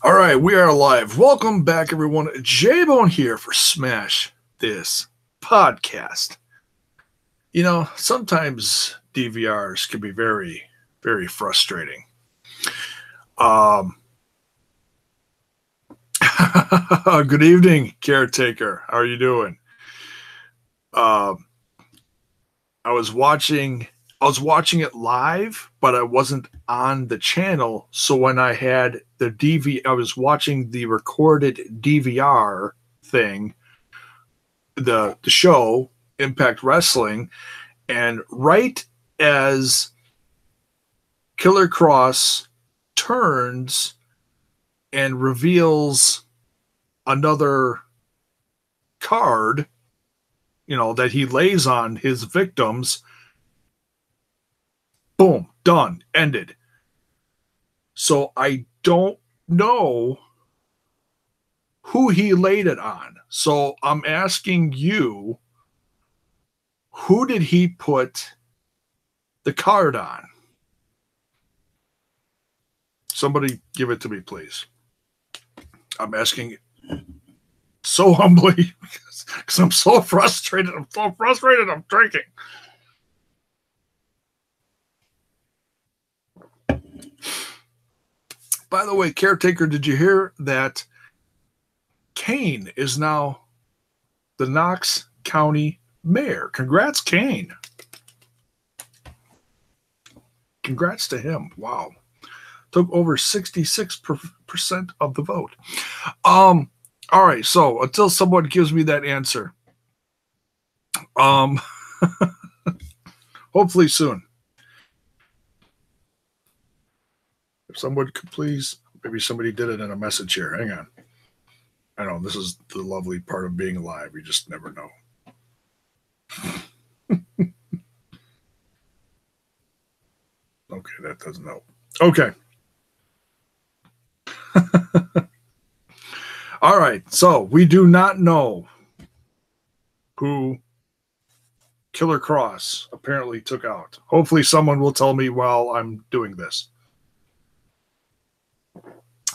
All right, we are live. Welcome back, everyone. J-Bone here for Smash This Podcast. You know, sometimes DVRs can be very, very frustrating. Good evening, caretaker. How are you doing? I was watching it live, but I wasn't on the channel. So when I had I was watching the recorded DVR thing, the show Impact Wrestling, and right as Killer Cross turns and reveals another card, that he lays on his victims, boom, done, ended. So I don't know who he laid it on. So I'm asking you, who did he put the card on? Somebody give it to me, please. I'm asking so humbly because I'm so frustrated. I'm drinking. By the way, caretaker, did you hear that Kane is now the Knox County mayor? Congrats, Kane. Congrats to him. Wow. Took over 66% of the vote. All right, so until someone gives me that answer, hopefully soon. If someone could please, maybe somebody did it in a message here. Hang on. I know this is the lovely part of being alive. You just never know. Okay, that doesn't help. Okay. All right, so we do not know who Killer Cross apparently took out. Hopefully someone will tell me while I'm doing this.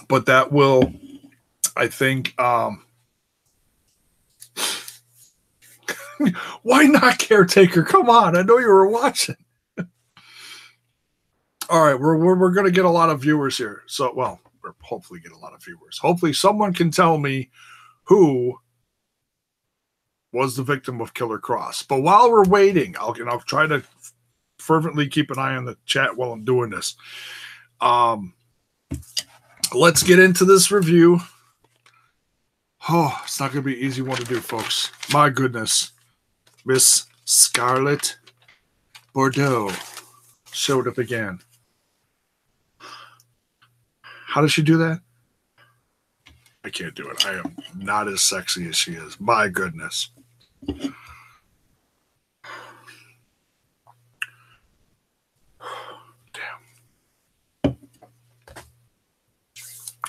But that will, I think, why not, caretaker? Come on, I know you were watching. All right, we're going to get a lot of viewers here. So, well, we're hopefully get a lot of viewers. Hopefully someone can tell me who was the victim of Killer Cross. But while we're waiting, I'll try to fervently keep an eye on the chat while I'm doing this. Let's get into this review. Oh, it's not going to be an easy one to do, folks. My goodness. Miss Scarlet Bordeaux showed up again. How does she do that? I can't do it. I am not as sexy as she is. My goodness.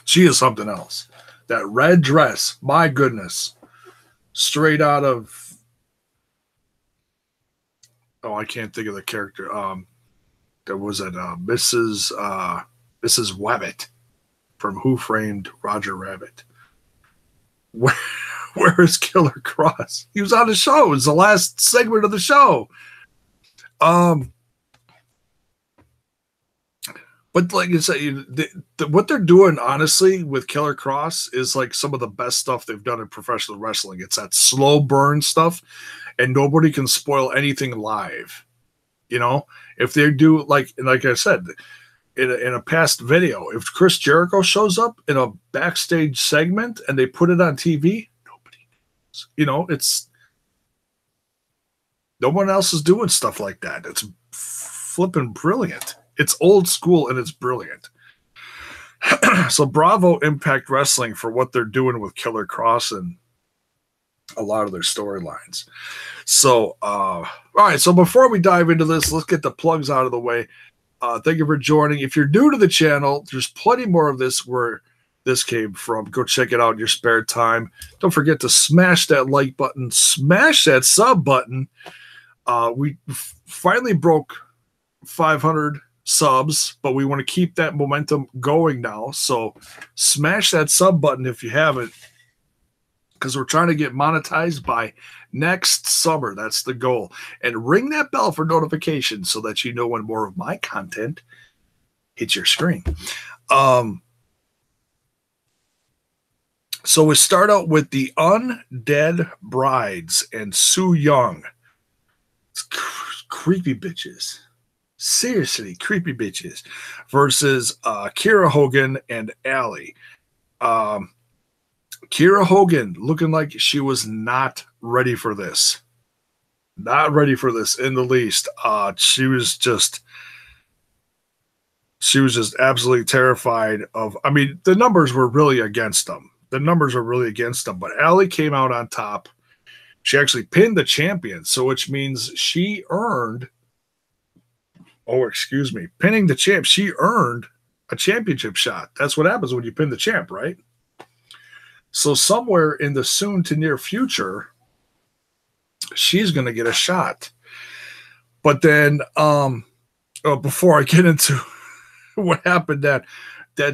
She is something else. That red dress, my goodness. Straight out of, I can't think of the character. There was Mrs. Wabbit from Who Framed Roger Rabbit. Where is Killer Cross? He was on the show. It was the last segment of the show. But like I said, what they're doing, honestly, with Killer Cross is like some of the best stuff they've done in professional wrestling. It's that slow burn stuff, and nobody can spoil anything live. If they do, like I said, in a past video, if Chris Jericho shows up in a backstage segment and they put it on TV, nobody knows. It's no one else is doing stuff like that. It's flipping brilliant. It's old school and it's brilliant. So bravo Impact Wrestling for what they're doing with Killer Cross and a lot of their storylines. So, all right. So before we dive into this, let's get the plugs out of the way. Thank you for joining. If you're new to the channel, there's plenty more of this where this came from. Go check it out in your spare time. Don't forget to smash that like button, smash that sub button. We finally broke 500 subs, but we want to keep that momentum going now. So smash that sub button if you haven't, because we're trying to get monetized by next summer. That's the goal. And ring that bell for notifications so that you know when more of my content hits your screen. So we start out with the Undead Brides and Sue Young. It's creepy bitches. Seriously, creepy bitches. Versus Kira Hogan and Allie. Kira Hogan looking like she was not ready for this. Not ready for this in the least. She was just absolutely terrified of, I mean, the numbers were really against them. The numbers are really against them. But Allie came out on top. She actually pinned the champion, so which means she earned, pinning the champ. She earned a championship shot. That's what happens when you pin the champ, right? So somewhere in the soon to near future, she's going to get a shot. But then, before I get into what happened, that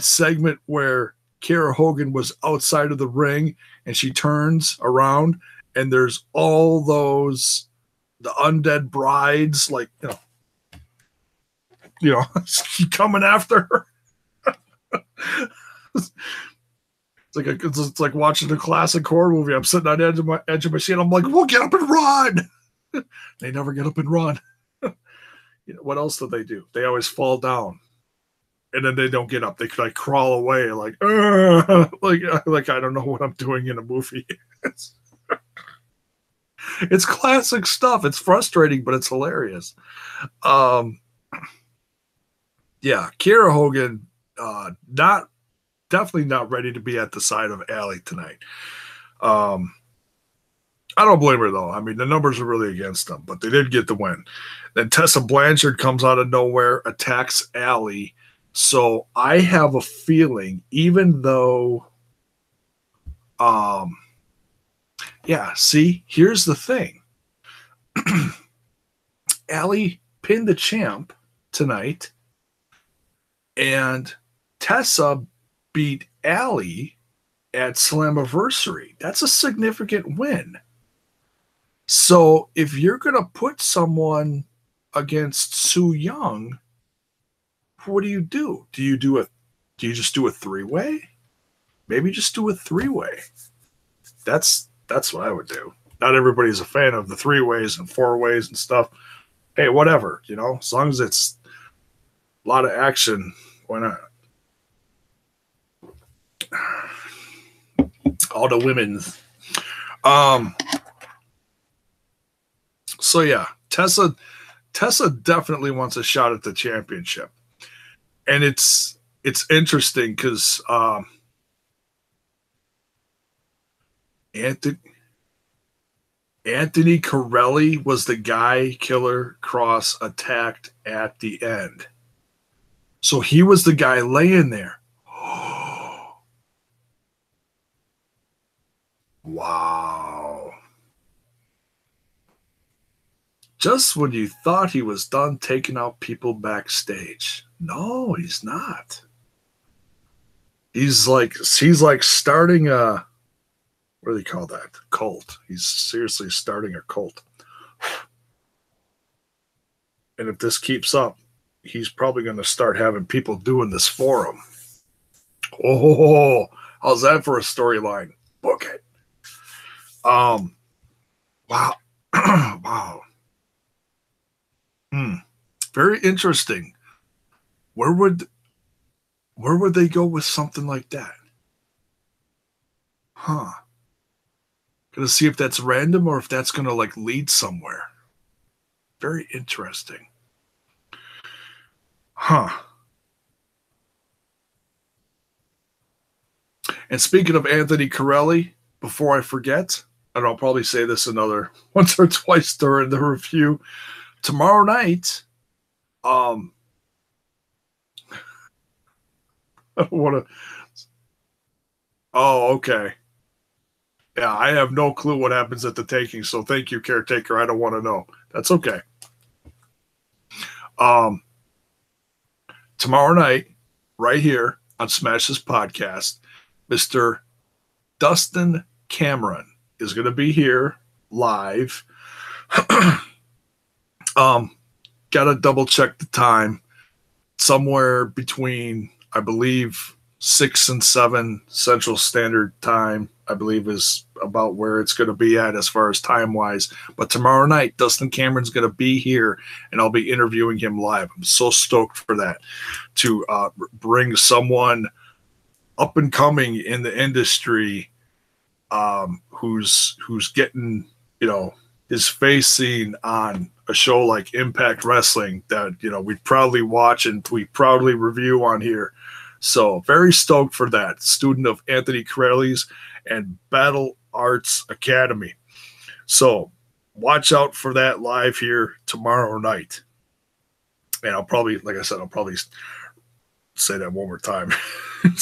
segment where Kira Hogan was outside of the ring and she turns around and there's all the Undead Brides, like, coming after her. It's like watching a classic horror movie. I'm sitting on the edge of my seat. I'm like, we'll get up and run. They never get up and run. What else do? They always fall down. And then they don't get up. They like crawl away, like I don't know what I'm doing in a movie. It's classic stuff. It's frustrating, but it's hilarious. Yeah, Kira Hogan, definitely not ready to be at the side of Allie tonight. I don't blame her though. I mean, the numbers are really against them, but they did get the win. Then Tessa Blanchard comes out of nowhere, attacks Allie. So I have a feeling, even though, here's the thing. Allie pinned the champ tonight, and Tessa beat Allie at Slammiversary. That's a significant win. So if you're going to put someone against Sue Young, what do? Do you just do a three-way? Maybe just do a three-way. That's what I would do. Not everybody's a fan of the three-ways and four-ways and stuff. Hey, whatever, as long as it's a lot of action, why not? All the women. So yeah, Tessa definitely wants a shot at the championship. And it's interesting because Anthony Corelli was the guy Killer Cross attacked at the end. So he was the guy laying there. Wow. Just when you thought he was done taking out people backstage. No, he's not. He's like starting a, what do they call that? Cult. He's seriously starting a cult. And if this keeps up, he's probably going to start having people doing this for him. Oh, how's that for a storyline? Book it. Wow. Wow. Very interesting. Where would they go with something like that? Huh. Gonna see if that's random or if that's gonna like lead somewhere. Very interesting. Huh. And speaking of Anthony Corelli, before I forget, and I'll probably say this another once or twice during the review, tomorrow night, I don't want to. Oh, okay. Yeah, I have no clue what happens at the taking, so thank you, caretaker. I don't want to know. That's okay. tomorrow night, right here on Smash's podcast, Mr. Dustin Cameron is going to be here live. Got to double check the time. Somewhere between, I believe, 6 and 7 Central Standard Time, I believe, is about where it's going to be at as far as time-wise. But tomorrow night, Dustin Cameron's going to be here, and I'll be interviewing him live. I'm so stoked for that, to bring someone up and coming in the industry who's getting, his face seen on a show like Impact Wrestling that, we'd proudly watch and we proudly review on here. So very stoked for that. Student of Anthony Corelli's and Battle Arts Academy. So watch out for that live here tomorrow night. And I'll probably, like I said, say that one more time. I'm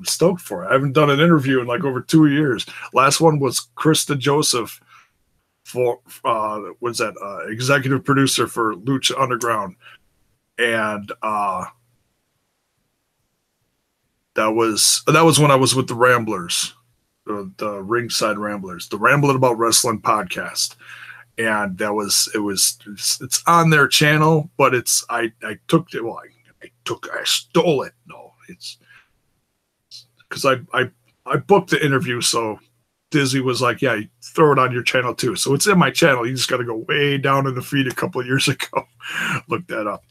stoked for it. I haven't done an interview in like over 2 years. Last one was Krista Joseph for executive producer for Lucha Underground. And that was when I was with the Ramblers, the Ringside Ramblers, the Rambling About Wrestling podcast. And it's on their channel, but I stole it. No, it's because I booked the interview, so Desi was like, yeah, throw it on your channel too. So it's in my channel. You just got to go way down in the feed a couple of years ago. Look that up.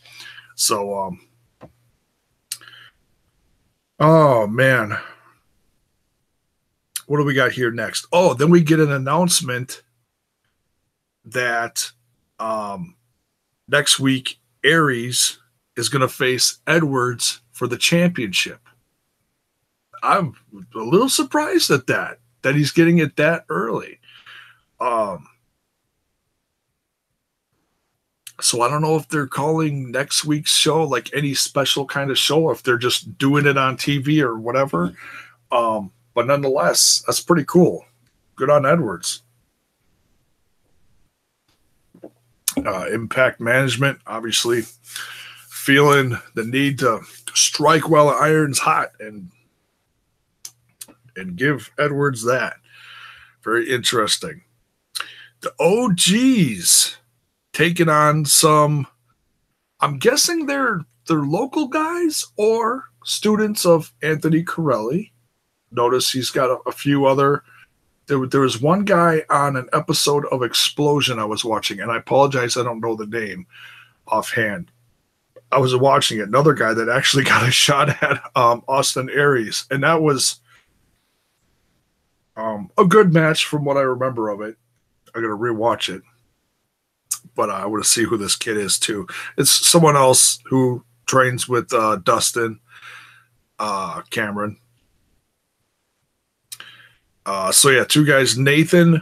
So, oh man, what do we got here next? Oh, then we get an announcement that next week Aries is going to face Edwards for the championship. I'm a little surprised at that he's getting it that early. So I don't know if they're calling next week's show like any special kind of show, or if they're just doing it on TV or whatever. But nonetheless, that's pretty cool. Good on Edwards. Impact Management, obviously feeling the need to strike while the iron's hot and give Edwards that. Very interesting. The OGs taking on some, I'm guessing they're local guys or students of Anthony Corelli. Notice he's got a few other. There was one guy on an episode of Explosion I was watching, and I apologize, I don't know the name offhand. I was watching it. Another guy that actually got a shot at Austin Aries, and that was a good match from what I remember of it. I got to rewatch it, but I want to see who this kid is too. It's someone else who trains with Dustin Cameron. So yeah, two guys, Nathan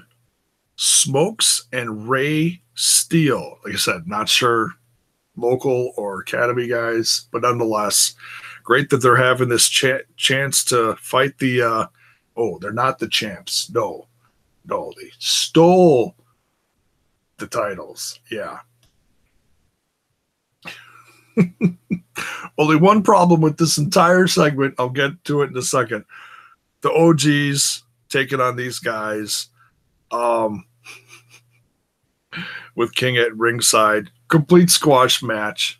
Smokes and Ray Steele. Like I said, not sure local or academy guys, but nonetheless, great that they're having this chance to fight the. They're not the champs. No, they stole the titles. Yeah. Only one problem with this entire segment. I'll get to it in a second. The OGs taking on these guys with King at ringside. Complete squash match.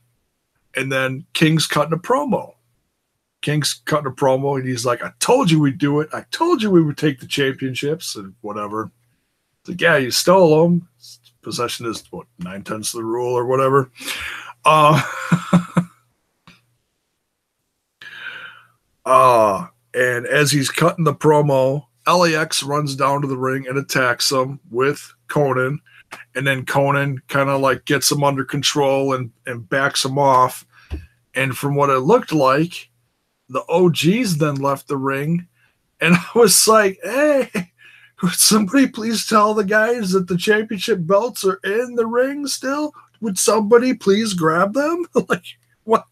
And then King's cutting a promo. And he's like, I told you we'd do it. I told you we would take the championships and whatever. It's like, yeah, you stole them. Possession is, 9/10 of the rule or whatever. And as he's cutting the promo, LAX runs down to the ring and attacks him with Conan. And then Conan kind of like gets him under control and backs him off. And from what it looked like, the OGs then left the ring. And I was like, hey, would somebody please tell the guys that the championship belts are in the ring still? Would somebody please grab them? Like, what?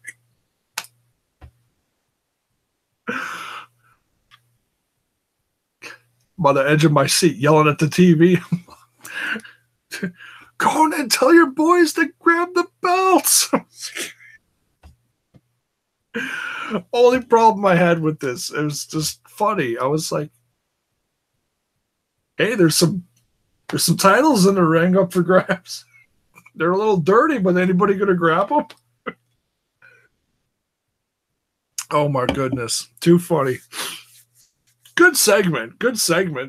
I'm on the edge of my seat yelling at the TV. Go on and tell your boys to grab the belts. Only problem I had with this, it was just funny. I was like, hey, there's some titles in the ring up for grabs. They're a little dirty, but anybody gonna grab them? Oh my goodness, too funny. Good segment,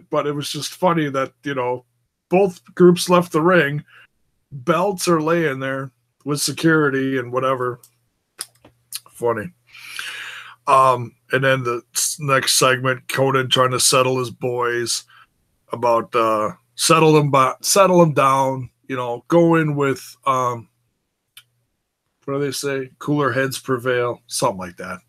but it was just funny that, both groups left the ring. Belts are laying there with security and whatever. Funny. And then the next segment, Conan trying to settle his boys about settle them down. Go in with what do they say? Cooler heads prevail, something like that.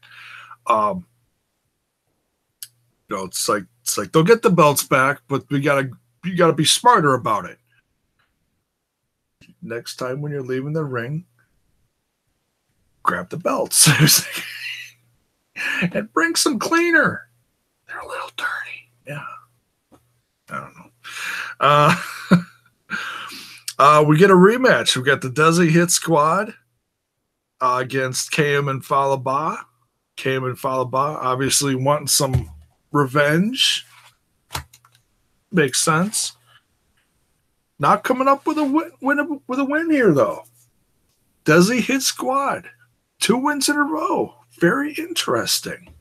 It's like they'll get the belts back, but you gotta be smarter about it. Next time when you're leaving the ring, grab the belts and bring some cleaner. They're a little dirty. Yeah. I don't know. We get a rematch. We got the Desi Hit Squad against KM and Falaba. KM and Falaba obviously wanting some revenge. Makes sense. Not coming up with a win here though. Desi Hit Squad, 2 wins in a row. Very interesting.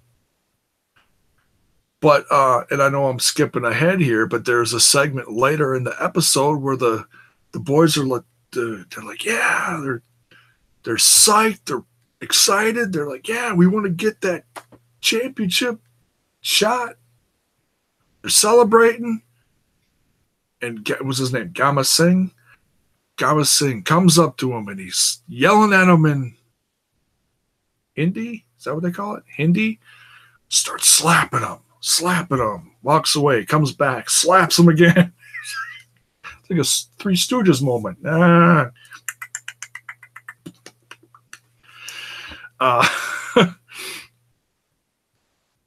But and I know I'm skipping ahead here, but there's a segment later in the episode where the boys are like, they're like, yeah, they're psyched, they're excited, they're like, yeah, we want to get that championship shot. They're celebrating, and what was his name? Gama Singh. Gama Singh comes up to him and he's yelling at him in Hindi. Is that what they call it? Hindi. Starts slapping him. Walks away. Comes back. Slaps him again. It's like a Three Stooges moment.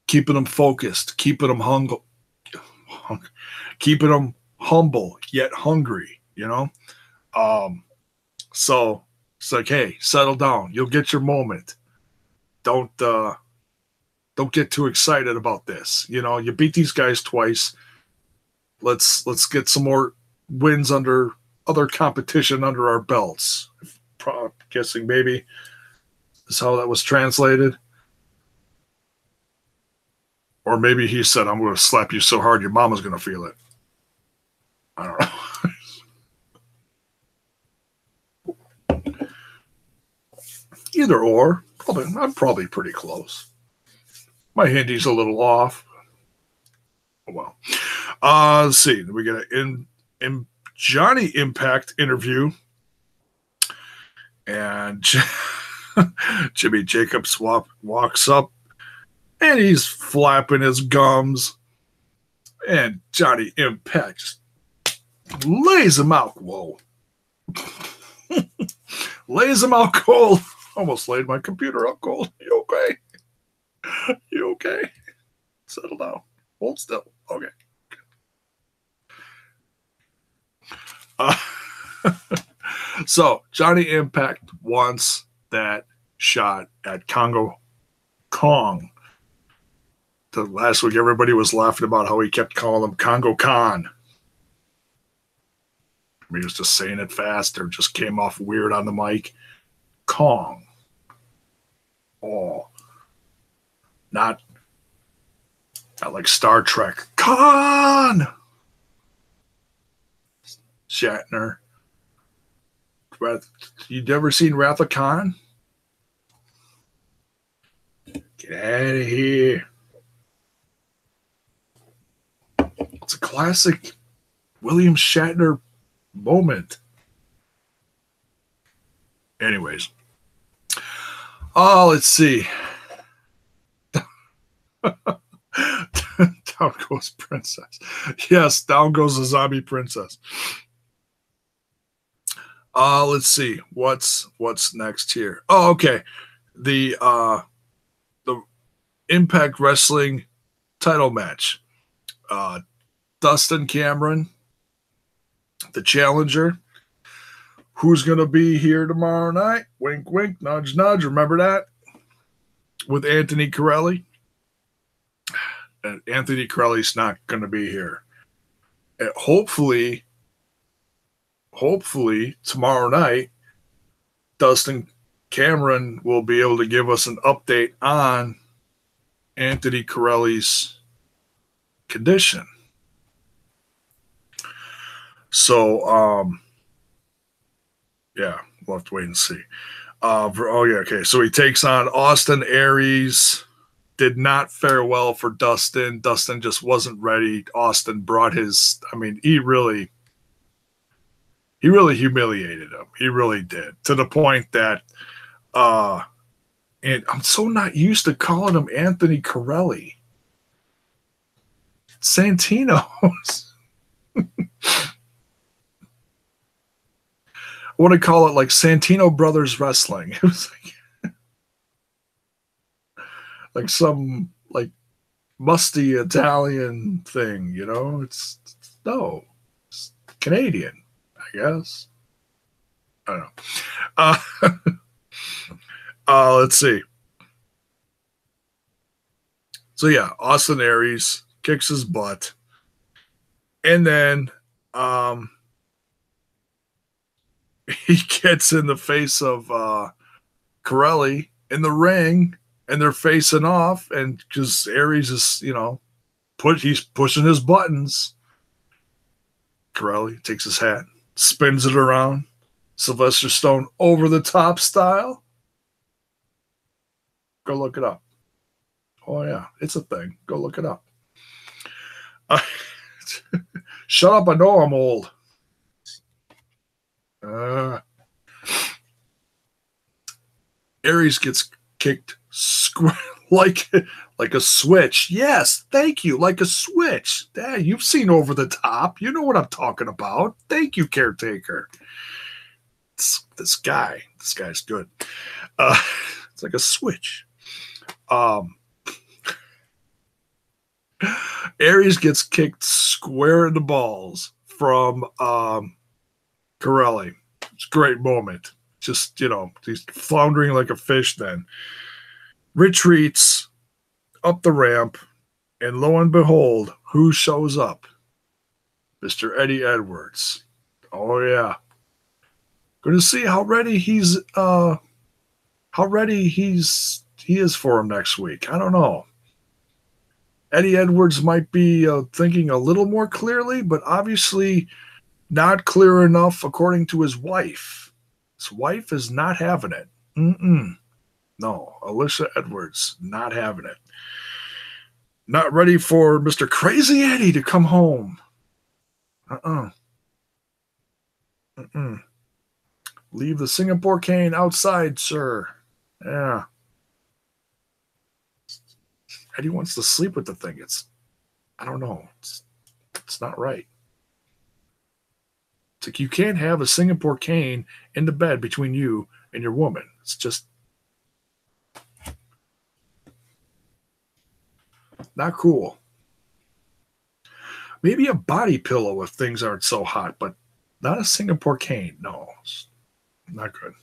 Keeping them focused. Keeping them keeping them humble yet hungry. So it's like, hey, settle down. You'll get your moment. Don't get too excited about this. You beat these guys twice. Let's get some more wins under other competition under our belts. Guessing maybe is how that was translated. Or maybe he said, I'm going to slap you so hard your mama's going to feel it. I don't know. Either or. I'm probably pretty close. My Hindi's a little off. Oh, well. Let's see. We get an Johnny Impact interview. And Jimmy Jacobs walks up. And he's flapping his gums. And Johnny Impact just lays him out. Whoa. Lays him out cold. Almost laid my computer up cold. You okay? You okay? Settle down. Hold still. Okay. So Johnny Impact wants that shot at Congo Kong. Last week, everybody was laughing about how he kept calling him Congo Khan. He was just saying it fast or just came off weird on the mic. Kong. Oh. Not like Star Trek. Khan! Shatner. You ever seen Wrath of Khan? Get out of here. It's a classic William Shatner moment. Anyways. Oh, let's see. Down goes Princess. Yes, down goes the zombie princess. Let's see. What's next here? Oh, okay. The Impact Wrestling title match. Dustin Cameron, the challenger. Who's going to be here tomorrow night? Wink, wink, nudge, nudge. Remember that? with Anthony Corelli. And Anthony Corelli's not going to be here. And hopefully tomorrow night, Dustin Cameron will be able to give us an update on Anthony Corelli's condition. So, yeah, we'll have to wait and see. Okay. So he takes on Austin Aries. Did not fare well for Dustin. Dustin just wasn't ready. Austin brought his. I mean, he really humiliated him. He really did, to the point that, and I'm so not used to calling him Anthony Corelli. Santino's. I want to call it like Santino Brothers Wrestling. It was like some like musty Italian thing, you know? It's Canadian, I guess. I don't know. Let's see. So yeah, Austin Aries kicks his butt. And then he gets in the face of Corelli in the ring, and they're facing off, and because Aries is, he's pushing his buttons. Corelli takes his hat, spins it around, Sylvester Stone over the top style. Go look it up. Oh yeah, it's a thing. Go look it up. Shut up, I know I'm old. Aries gets kicked like a switch. Yes, thank you. Like a switch. Dad, you've seen Over the Top. You know what I'm talking about. Thank you, Caretaker. This guy's good. It's like a switch. Aries gets kicked square in the balls from Corelli. It's a great moment. Just, he's floundering like a fish then. Retreats up the ramp, and lo and behold, who shows up? Mr. Eddie Edwards. Oh yeah. Going to see how ready he is for him next week. I don't know. Eddie Edwards might be thinking a little more clearly, but obviously not clear enough according to his wife. His wife is not having it. No, Alicia Edwards, not having it. Not ready for Mr. Crazy Eddie to come home. Leave the Singapore cane outside, sir. Yeah. Eddie wants to sleep with the thing. I don't know. It's not right. It's like you can't have a Singapore cane in the bed between you and your woman. It's just not cool. Maybe a body pillow if things aren't so hot, but not a Singapore cane. No, it's not good.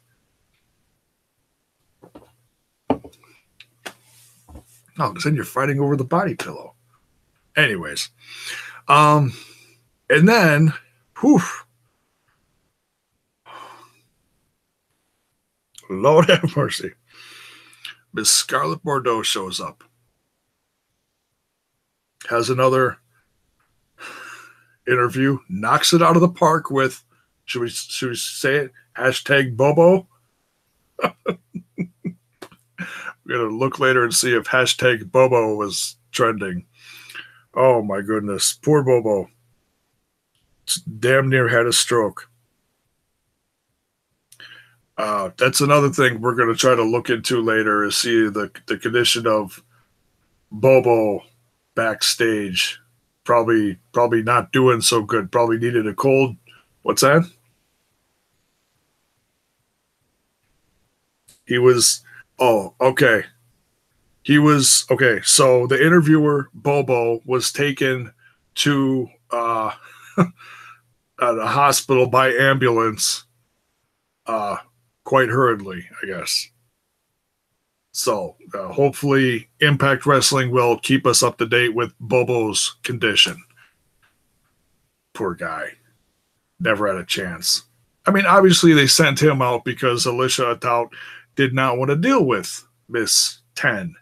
No, because then you're fighting over the body pillow. Anyways. And then, Lord have mercy. Miss Scarlet Bordeaux shows up. Has another interview. Knocks it out of the park with, should we say it? Hashtag Bobo. We're going to look later and see if hashtag Bobo was trending. Oh, my goodness. Poor Bobo. Damn near had a stroke. That's another thing we're going to try to look into later is see the condition of Bobo backstage. Probably not doing so good. Probably needed a cold. What's that? He was... Oh, okay. He was... Okay, so the interviewer, Bobo, was taken to the hospital by ambulance quite hurriedly, I guess. So hopefully Impact Wrestling will keep us up to date with Bobo's condition. Poor guy. Never had a chance. I mean, obviously they sent him out because Alicia Atout did not want to deal with Miss 10.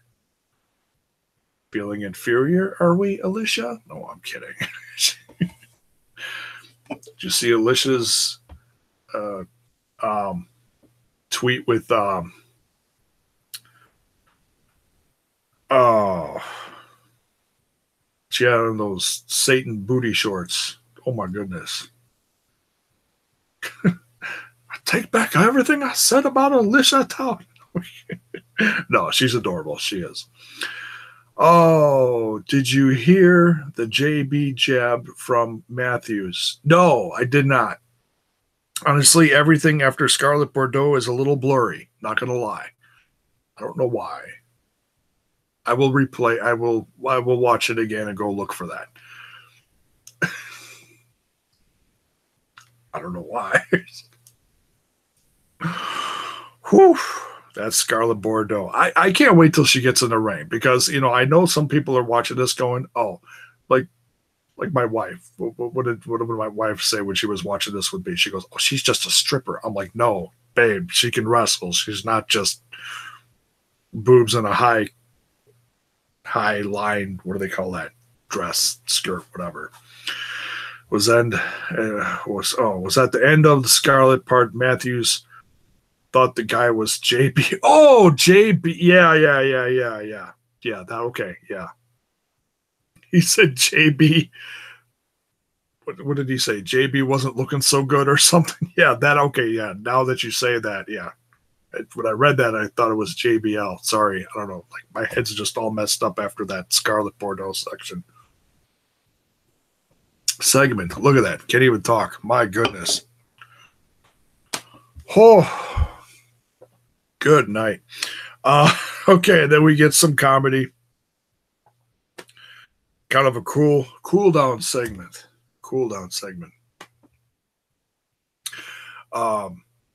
Feeling inferior, are we, Alicia? No, I'm kidding. Did you see Alicia's tweet with she had on those Satan booty shorts. Oh my goodness. I take back everything I said about Alicia Town. No, she's adorable. She is. Oh, did you hear the JB jab from Matthews? No, I did not. Honestly, everything after Scarlet Bordeaux is a little blurry. Not going to lie. I don't know why. I will replay. I will watch it again and go look for that. I don't know why. Whew. That's Scarlet Bordeaux. I can't wait till she gets in the ring because, you know, I know some people are watching this going, oh, like my wife. What did my wife say when she was watching this with me? She goes, oh, she's just a stripper. I'm like, no, babe, she can wrestle. She's not just boobs and a high line, what do they call that? Dress, skirt, whatever. Was that the end of the Scarlet part? Matthews thought the guy was JB. Oh, JB. Yeah. Yeah, that okay. Yeah. He said JB. What did he say? JB wasn't looking so good or something. Yeah, that okay. Yeah. Now that you say that, yeah. When I read that, I thought it was JBL. Sorry, I don't know. Like my head's just all messed up after that Scarlet Bordeaux segment. Look at that. Can't even talk. My goodness. Oh, good night. Okay, then we get some comedy. Kind of a cool down segment.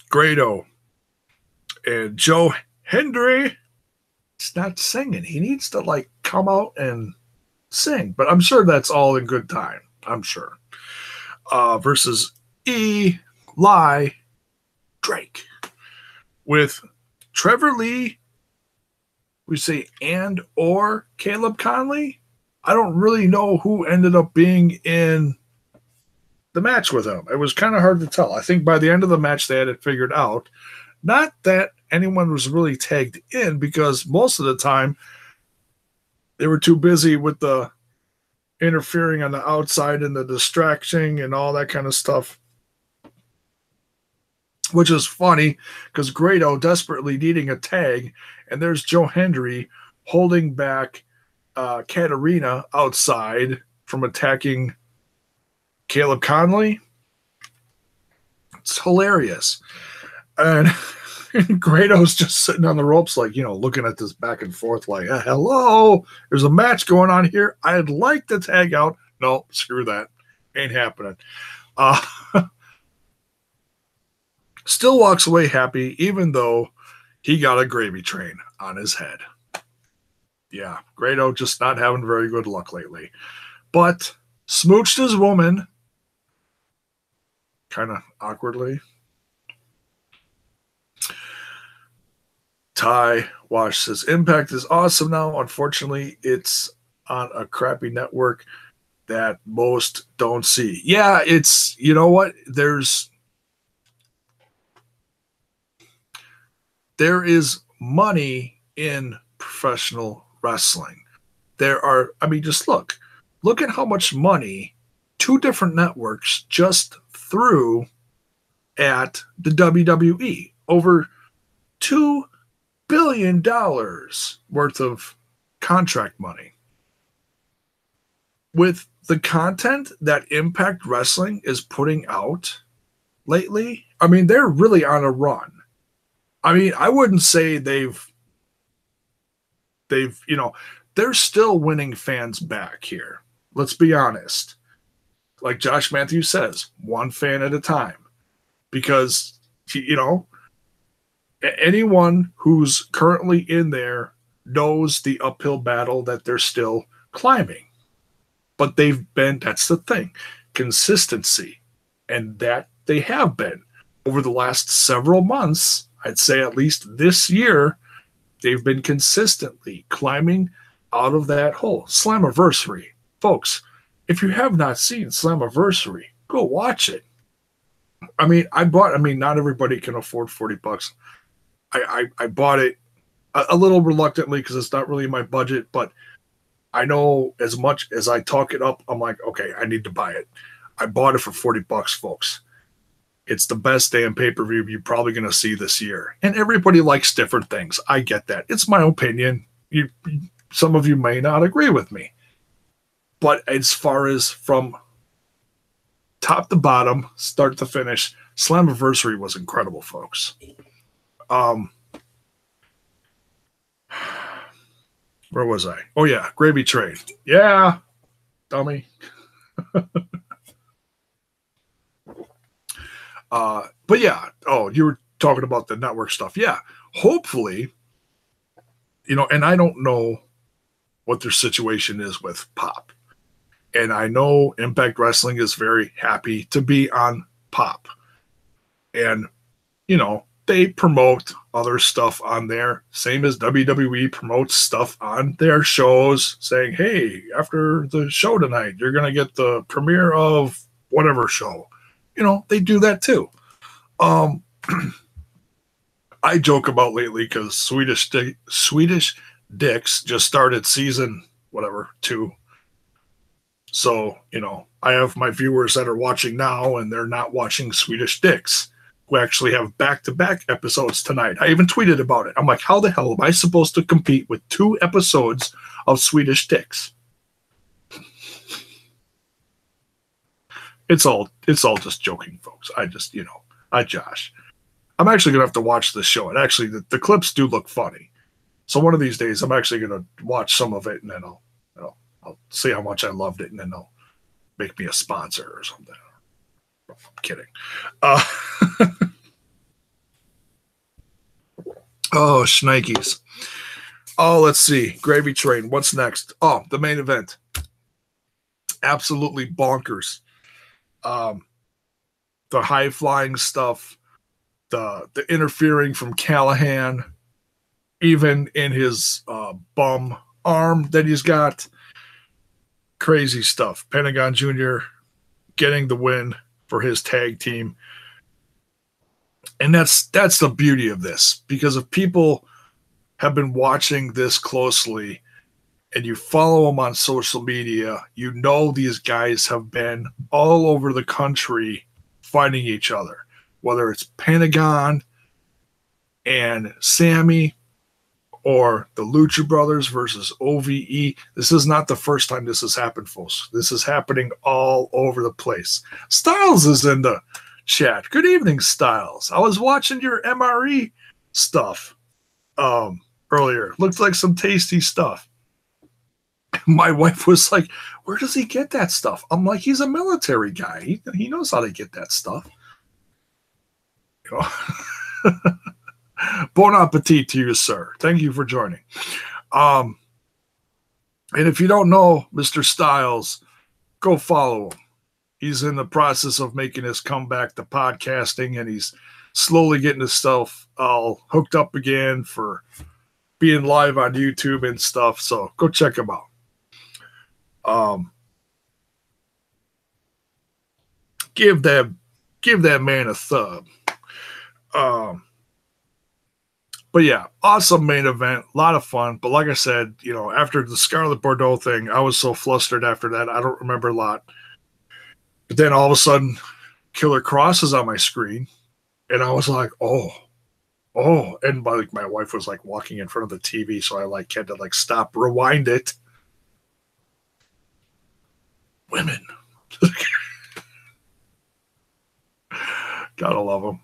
Grado and Joe Hendry. He's not singing. He needs to like come out and sing, but I'm sure that's all in good time. I'm sure. Versus Eli Drake with Trevor Lee. We say and or Caleb Conley. I don't really know who ended up being in the match with him. It was kind of hard to tell. I think by the end of the match they had it figured out. Not that anyone was really tagged in because most of the time they were too busy with the interfering on the outside and the distraction and all that kind of stuff. Which is funny because Grado desperately needing a tag, and there's Joe Hendry holding back Katarina outside from attacking Caleb Conley. It's hilarious. And Grado's just sitting on the ropes, like, you know, looking at this back and forth, like, hello, there's a match going on here. I'd like to tag out. No, screw that. Ain't happening. Still walks away happy, even though he got a gravy train on his head. Yeah, Grado just not having very good luck lately. But smooched his woman kind of awkwardly. Ty Wash says, Impact is awesome now. Unfortunately, it's on a crappy network that most don't see. Yeah, it's, you know what? There is money in professional wrestling. Just look at how much money two different networks just threw at the WWE. Over $2 billion worth of contract money. With the content that Impact Wrestling is putting out lately, I mean, they're really on a run. I mean, I wouldn't say they're still winning fans back here. Let's be honest. Like Josh Matthews says, one fan at a time. Because, and Anyone who's currently in there knows the uphill battle that they're still climbing. But that's the thing, consistency. And that they have been. Over the last several months, I'd say at least this year, they've been consistently climbing out of that hole. Slammiversary. Folks, if you have not seen Slammiversary, go watch it. Not everybody can afford $40. I bought it a little reluctantly because it's not really my budget, but I know as much as I talk it up, I'm like, okay, I need to buy it. I bought it for $40, folks. It's the best damn pay-per-view you're probably going to see this year. And everybody likes different things. I get that. It's my opinion. Some of you may not agree with me. But as far as from top to bottom, start to finish, Slammiversary was incredible, folks. Where was I? Oh, yeah, Gravy Train. Yeah, dummy. But yeah, you were talking about the network stuff. Yeah, hopefully, and I don't know what their situation is with Pop. And I know Impact Wrestling is very happy to be on Pop. And, they promote other stuff on there, same as WWE promotes stuff on their shows, saying, hey, after the show tonight, you're going to get the premiere of whatever show. They do that too. I joke about lately because Swedish Dicks just started season 2. So, I have my viewers that are watching now and they're not watching Swedish Dicks, who actually have back-to-back episodes tonight. I even tweeted about it. I'm like, how the hell am I supposed to compete with 2 episodes of Swedish Dicks? It's all just joking, folks. I josh. I'm actually going to have to watch this show. And actually, the clips do look funny. So one of these days, I'm actually going to watch some of it, and then I'll see how much I loved it, and then they'll make me a sponsor or something. I'm kidding. Oh, shnikes. Oh, let's see. Gravy Train. What's next? Oh, the main event. Absolutely bonkers. The high-flying stuff, the interfering from Callahan, even in his bum arm that he's got. Crazy stuff. Pentagon Jr. getting the win for his tag team. And that's the beauty of this, because if people have been watching this closely and you follow them on social media, these guys have been all over the country fighting each other, whether it's Pentagon and Sammy or the Lucha Brothers versus OVE. This is not the first time this has happened, folks. This is happening all over the place. Styles is in the chat. Good evening, Styles. I was watching your MRE stuff earlier. Looked like some tasty stuff. My wife was like, where does he get that stuff? I'm like, he's a military guy. He knows how to get that stuff. Bon appetit to you, sir. Thank you for joining. And if you don't know Mr. Styles, go follow him. He's in the process of making his comeback to podcasting, and he's slowly getting himself all hooked up again for being live on YouTube and stuff. So go check him out. Give that man a thumb. But yeah, awesome main event, a lot of fun. But like I said, after the Scarlet Bordeaux thing, I was so flustered after that. I don't remember a lot. But then all of a sudden, Killer Kross is on my screen, and I was like, oh. And my wife was like walking in front of the TV, so I had to stop, rewind it. Women. Gotta love them.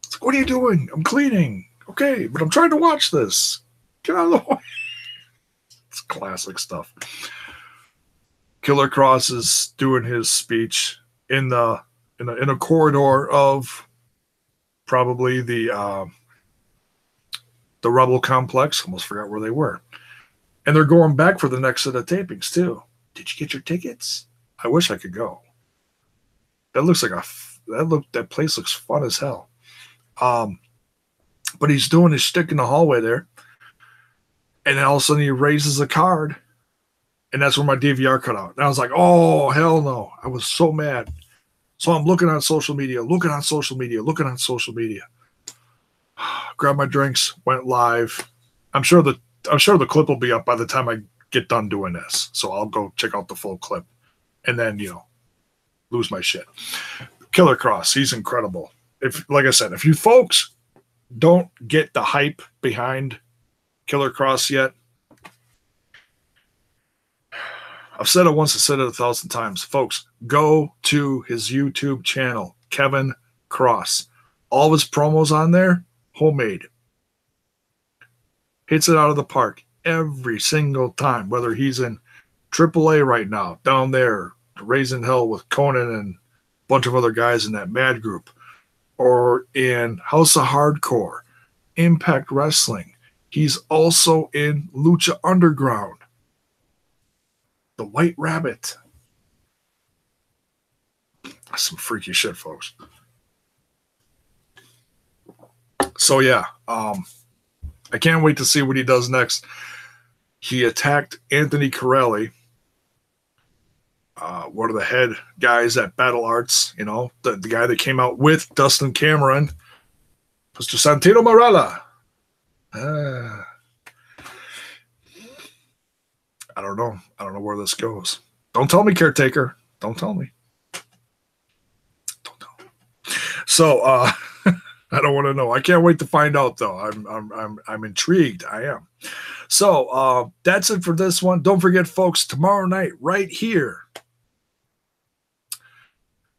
It's like, what are you doing? I'm cleaning. Okay, but I'm trying to watch this. Get out of the way. It's classic stuff. Killer Kross is doing his speech in a corridor of probably the the Rebel Complex. Almost forgot where they were. And they're going back for the next set of tapings, too. Did you get your tickets? I wish I could go. That looks like that place looks fun as hell. But he's doing his shtick in the hallway there. And then all of a sudden he raises a card. And that's where my DVR cut out. And I was like, oh, hell no. I was so mad. So I'm looking on social media. Grabbed my drinks, went live. I'm sure the clip will be up by the time I get done doing this. So I'll go check out the full clip. And then, lose my shit. Killer Kross, he's incredible. Like I said, if you folks don't get the hype behind Killer Kross yet, I've said it once, I've said it 1,000 times. Folks, go to his YouTube channel, Kevin Kross. All of his promos on there, homemade. Hits it out of the park every single time, whether he's in AAA right now, down there, raising hell with Conan and a bunch of other guys in that Mad group, or in House of Hardcore, Impact Wrestling. He's also in Lucha Underground. The White Rabbit. That's some freaky shit, folks. So yeah, I can't wait to see what he does next. He attacked Anthony Corelli, one of the head guys at Battle Arts, the guy that came out with Dustin Cameron, Mr. Santino Marella. I don't know. I don't know where this goes. Don't tell me, Caretaker. Don't tell me. Don't tell me. So, I don't want to know. I can't wait to find out, though. I'm intrigued. I am. So, that's it for this one. Don't forget, folks, tomorrow night, right here,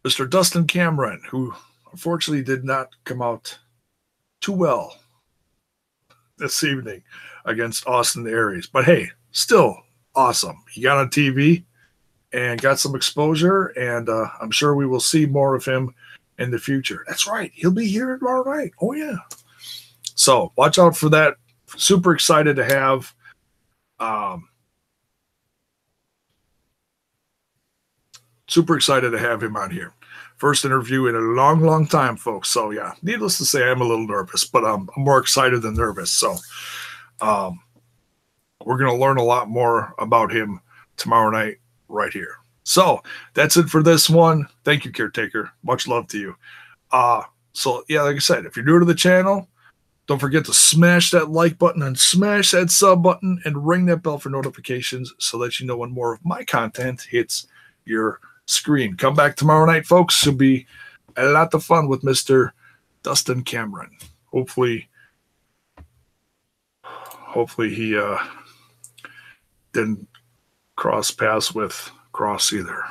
Mr. Dustin Cameron, who unfortunately did not come out too well this evening against Austin Aries. But hey, still awesome. He got on TV and got some exposure, and I'm sure we will see more of him in the future. That's right. He'll be here tomorrow night. Oh, yeah. So watch out for that. Super excited to have him on here. First interview in a long, long time, folks. So, yeah, needless to say, I'm a little nervous, but I'm more excited than nervous. So, we're going to learn a lot more about him tomorrow night right here. So, that's it for this one. Thank you, Caretaker. Much love to you. So, yeah, like I said, if you're new to the channel, don't forget to smash that like button and smash that sub button and ring that bell for notifications so that you know when more of my content hits your screen. Come back tomorrow night, folks. It'll be a lot of fun with Mr. Dustin Cameron. Hopefully he didn't cross paths with Kross either.